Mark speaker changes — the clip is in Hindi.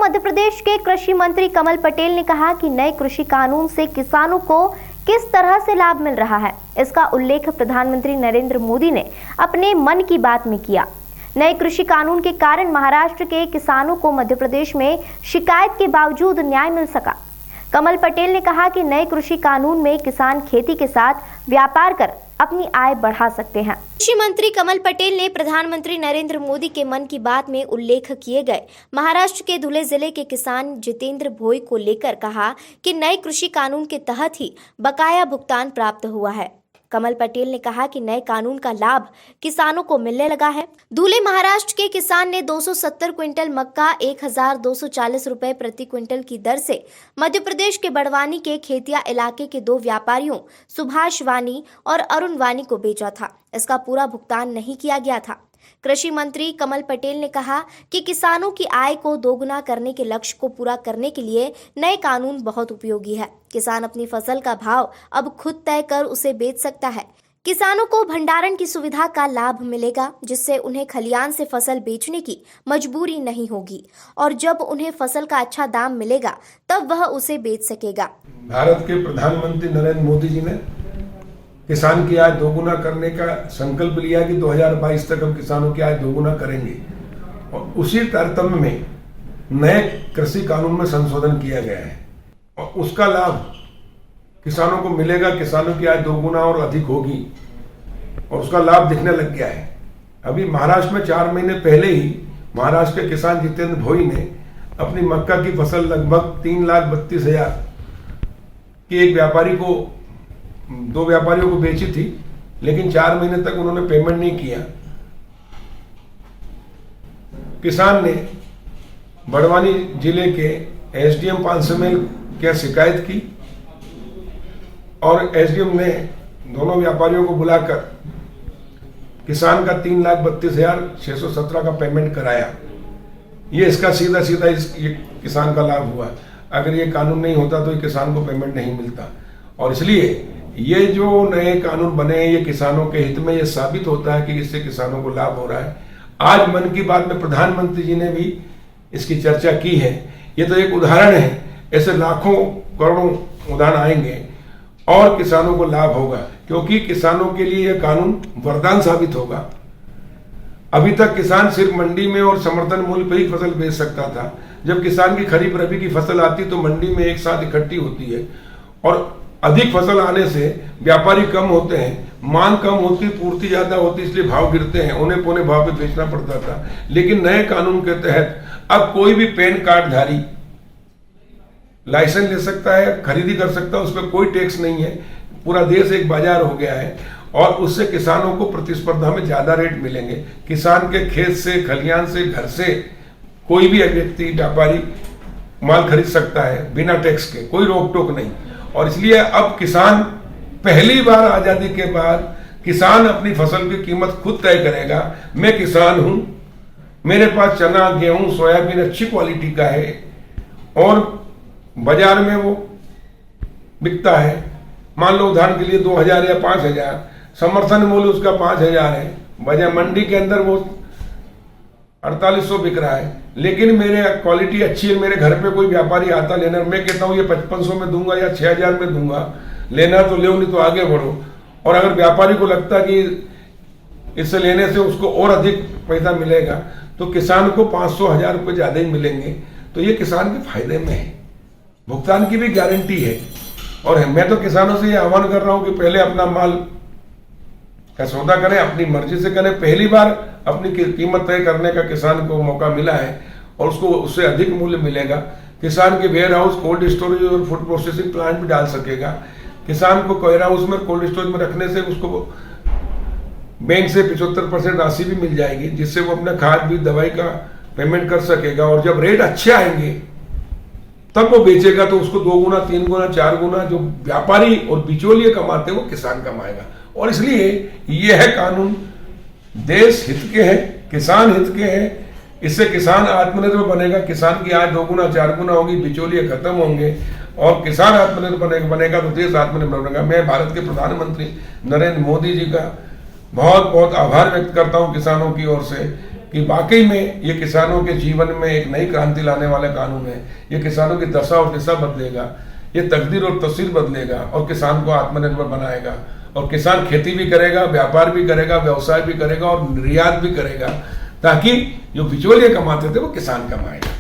Speaker 1: मध्य प्रदेश के कृषि मंत्री कमल पटेल ने कहा कि नए कृषि कानून से किसानों को किस तरह से लाभ मिल रहा है, इसका उल्लेख प्रधानमंत्री नरेंद्र मोदी ने अपने मन की बात में किया। नए कृषि कानून के कारण महाराष्ट्र के किसानों को मध्य प्रदेश में शिकायत के बावजूद न्याय मिल सका। कमल पटेल ने कहा कि नए कृषि कानून में किसान खेती के साथ व्यापार कर अपनी आय बढ़ा सकते हैं। कृषि मंत्री कमल पटेल ने प्रधानमंत्री नरेंद्र मोदी के मन की बात में उल्लेख किए गए महाराष्ट्र के धुले जिले के किसान जितेंद्र भोई को लेकर कहा कि नए कृषि कानून के तहत ही बकाया भुगतान प्राप्त हुआ है। कमल पटेल ने कहा कि नए कानून का लाभ किसानों को मिलने लगा है। धुले महाराष्ट्र के किसान ने 270 क्विंटल मक्का 1240 रुपए प्रति क्विंटल की दर से मध्य प्रदेश के बड़वानी के खेतिया इलाके के दो व्यापारियों सुभाष वानी और अरुण वानी को बेचा था। इसका पूरा भुगतान नहीं किया गया था। कृषि मंत्री कमल पटेल ने कहा कि किसानों की आय को दोगुना करने के लक्ष्य को पूरा करने के लिए नए कानून बहुत उपयोगी है। किसान अपनी फसल का भाव अब खुद तय कर उसे बेच सकता है। किसानों को भंडारण की सुविधा का लाभ मिलेगा, जिससे उन्हें खलियान से फसल बेचने की मजबूरी नहीं होगी और जब उन्हें फसल का अच्छा दाम मिलेगा तब वह उसे बेच सकेगा।
Speaker 2: भारत के प्रधानमंत्री नरेंद्र मोदी जी ने किसान की आय दोगुना करने का संकल्प लिया कि 2022 तक हम किसानों की आय दोगुना करेंगे और उसी तारतम्य में नए कृषि कानून में संशोधन किया गया है और उसका लाभ किसानों को मिलेगा। किसानों की आय दोगुना और अधिक होगी और उसका लाभ दिखने लग गया है। अभी महाराष्ट्र में 4 महीने पहले ही महाराष्ट्र के किसान जितेंद्र भोई ने अपनी मक्का की फसल लगभग 3,32,000 की एक व्यापारी को 2 व्यापारियों को बेची थी, लेकिन 4 महीने तक उन्होंने पेमेंट नहीं किया। किसान ने बड़वानी जिले के एसडीएम 500 मील क्या शिकायत की और एसडीएम ने दोनों व्यापारियों को बुलाकर किसान का 3,32,617 का पेमेंट कराया। ये इसका सीधा ये किसान का लाभ हुआ। अगर ये कानून नहीं होता तो ये किसान को पेमेंट नहीं मिलता और इसलिए ये जो नए कानून बने ये किसानों के हित में, ये साबित होता है कि इससे किसानों को लाभ हो रहा है। आज मन की बात में प्रधानमंत्री जी ने भी इसकी चर्चा की है। ये तो एक उदाहरण है, ऐसे लाखों करोड़ों उदाहरण आएंगे और किसानों को लाभ होगा, क्योंकि किसानों के लिए यह कानून वरदान साबित होगा। अभी तक किसान सिर्फ मंडी में और समर्थन मूल्य पर ही फसल बेच सकता था। जब किसान की खरीफ रबी की फसल आती तो मंडी में एक साथ इकट्ठी होती है और अधिक फसल आने से व्यापारी कम होते हैं, मांग कम होती, पूर्ति ज्यादा होती, इसलिए भाव गिरते हैं, उन्हें पौने भाव पे बेचना पड़ता था। लेकिन नए कानून के तहत अब कोई भी पैन कार्ड धारी लाइसेंस ले सकता है, खरीदी कर सकता है, उस पर कोई टैक्स नहीं है। पूरा देश एक बाजार हो गया है और उससे किसानों को प्रतिस्पर्धा में ज्यादा रेट मिलेंगे। किसान के खेत से, खलियान से, घर से कोई भी व्यक्ति, व्यापारी माल खरीद सकता है बिना टैक्स के, कोई रोक टोक नहीं। और इसलिए अब किसान पहली बार आजादी के बाद किसान अपनी फसल की कीमत खुद तय करेगा। मैं किसान हूं, मेरे पास चना, गेहूं, सोयाबीन अच्छी क्वालिटी का है और बाजार में वो बिकता है। मान लो उदाहरण के लिए 2,000 या 5,000, समर्थन मूल्य उसका 5,000 है, बाजार मंडी के अंदर वो 4,800 बिक रहा है, लेकिन मेरे क्वालिटी अच्छी है। मेरे घर पे कोई व्यापारी आता लेना, मैं कहता हूँ ये 5,500 में दूंगा या 6,000 में दूंगा, लेना तो ले, नहीं तो आगे बढ़ो। और अगर व्यापारी को लगता कि इससे लेने से उसको और अधिक पैसा मिलेगा तो किसान को 500-1,000 रुपये ज्यादा ही मिलेंगे। तो ये किसान के फायदे में है, भुगतान की भी गारंटी है। और मैं तो किसानों से ये आह्वान कर रहा हूं कि पहले अपना माल का सौदा करें, अपनी मर्जी से करें। पहली बार अपनी कीमत तय करने का किसान को मौका मिला है और उसको उससे अधिक मूल्य मिलेगा। किसान के वेयर हाउस, कोल्ड स्टोरेज और फूड प्रोसेसिंग प्लांट भी डाल सकेगा। किसान को वेयर हाउस में, कोल्ड स्टोरेज में रखने से उसको बैंक से 75% राशि भी मिल जाएगी, जिससे वो अपना खाद बीज दवाई का पेमेंट कर सकेगा। और जब रेट अच्छे आएंगे तब वो बेचेगा तो उसको 2 गुना, 3 गुना, 4 गुना जो व्यापारी और बिचौलिए कमाते हैं वो किसान कमाएगा। और इसलिए यह कानून देश हित के हैं, किसान हित के हैं। इससे किसान आत्मनिर्भर बनेगा, किसान की आय 2 गुना 4 गुना होगी, बिचौलिए खत्म होंगे और किसान आत्मनिर्भर बनेगा तो देश आत्मनिर्भर बनेगा। मैं भारत के प्रधानमंत्री नरेंद्र मोदी जी का बहुत बहुत आभार व्यक्त करता हूं किसानों की ओर से कि वाकई में ये किसानों के जीवन में एक नई क्रांति लाने वाला कानून है। ये किसानों की दशा और दिशा बदलेगा, ये तकदीर और तस्वीर बदलेगा और किसान को आत्मनिर्भर बनाएगा। और किसान खेती भी करेगा, व्यापार भी करेगा, व्यवसाय भी करेगा और निर्यात भी करेगा, ताकि जो बिचौलिए कमाते थे वो किसान कमाएगा।